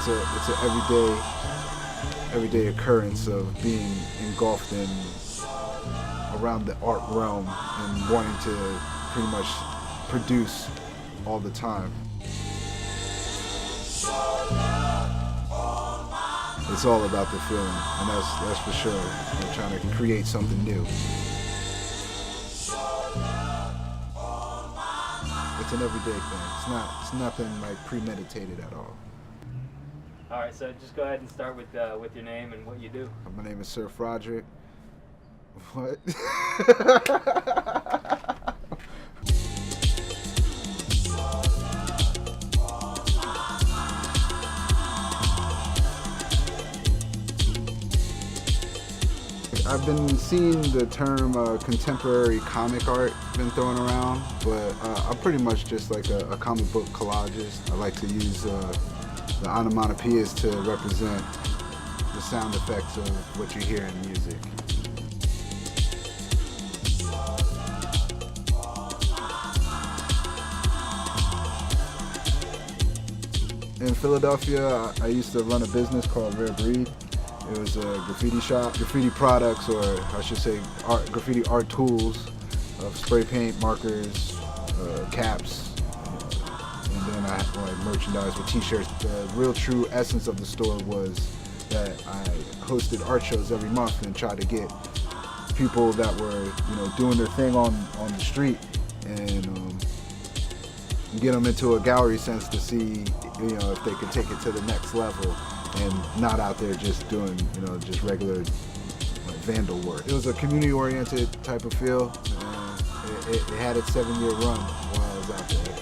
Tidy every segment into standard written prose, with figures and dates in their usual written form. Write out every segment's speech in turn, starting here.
it's an everyday occurrence of being engulfed in around the art realm and wanting to pretty much produce all the time. It's all about the feeling, and that's for sure. We're trying to create something new. It's an everyday thing. It's nothing like premeditated at all. All right, so just go ahead and start with your name and what you do. My name is Sir Froderick. What? I've been seeing the term contemporary comic art been thrown around, but I'm pretty much just like a comic book collagist. I like to use the onomatopoeias to represent the sound effects of what you hear in music. In Philadelphia, I used to run a business called Rare Breed. It was a graffiti shop, graffiti products, or I should say graffiti art tools of spray paint, markers, caps, and then I had like merchandise with t-shirts. The real true essence of the store was that I hosted art shows every month and tried to get people that were, doing their thing on the street and get them into a gallery sense to see, if they could take it to the next level and not out there just doing, just regular vandal work. It was a community-oriented type of feel. It had its 7-year run while I was out there.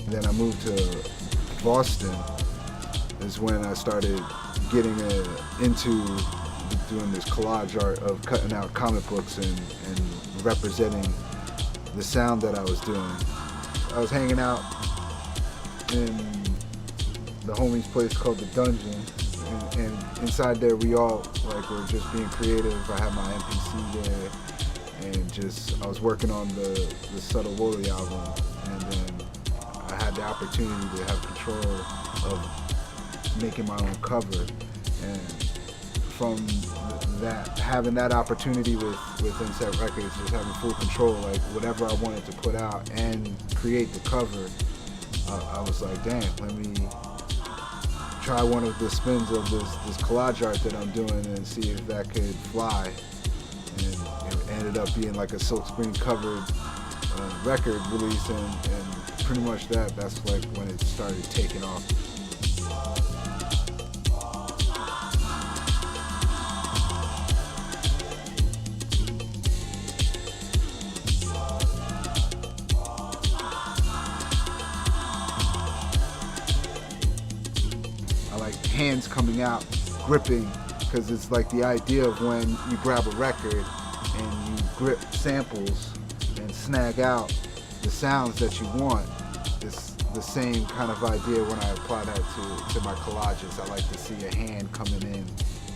And then I moved to Boston is when I started getting into doing this collage art of cutting out comic books and representing the sound that I was doing. I was hanging out in the homies' place called The Dungeon, and inside there we all were just being creative. I had my MPC there, and I was working on the Subtle Wooly album, and then I had the opportunity to have control of making my own cover, and from that, having that opportunity with Inset Records, just having full control, whatever I wanted to put out and create the cover, I was like, damn, let me try one of the spins of this collage art that I'm doing and see if that could fly. And it ended up being like a silkscreen covered record release, and pretty much that's like when it started taking off. Hands coming out, gripping, because it's like the idea of when you grab a record and you grip samples and snag out the sounds that you want. It's the same kind of idea when I apply that to my collages. I like to see a hand coming in,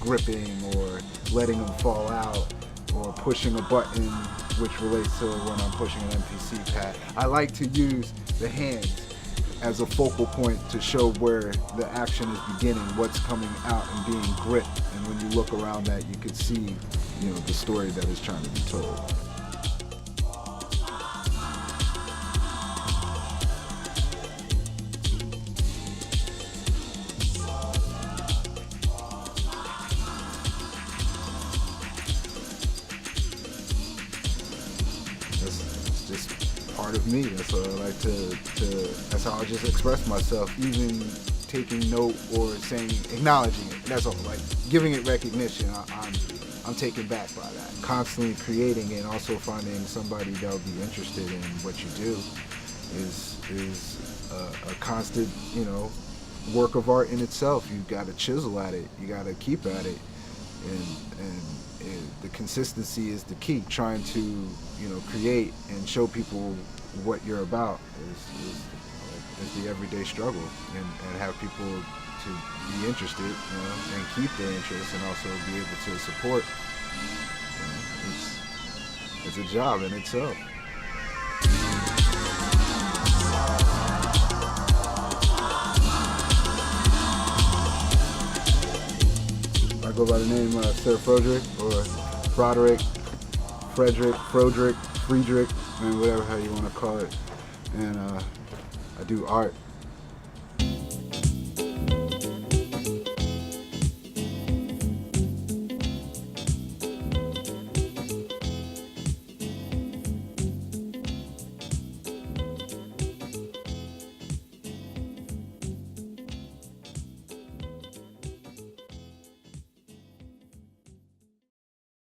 gripping, or letting them fall out, or pushing a button, which relates to when I'm pushing an MPC pad. I like to use the hands as a focal point to show where the action is beginning, what's coming out and being gripped. And when you look around that, you can see, the story that is trying to be told. It's just part of me. That's what I like that's how I just express myself, even taking note or acknowledging it. That's all, giving it recognition. I'm taken back by that. Constantly creating and also finding somebody that will be interested in what you do is a constant, work of art in itself. You got to chisel at it. You got to keep at it, and the consistency is the key. Trying to, create and show people what you're about is the everyday struggle, and have people to be interested, and keep their interest, and also be able to support. is a job in itself. I go by the name Sir Froderick or Froderick, Friedrich, and whatever how you want to call it. And I do art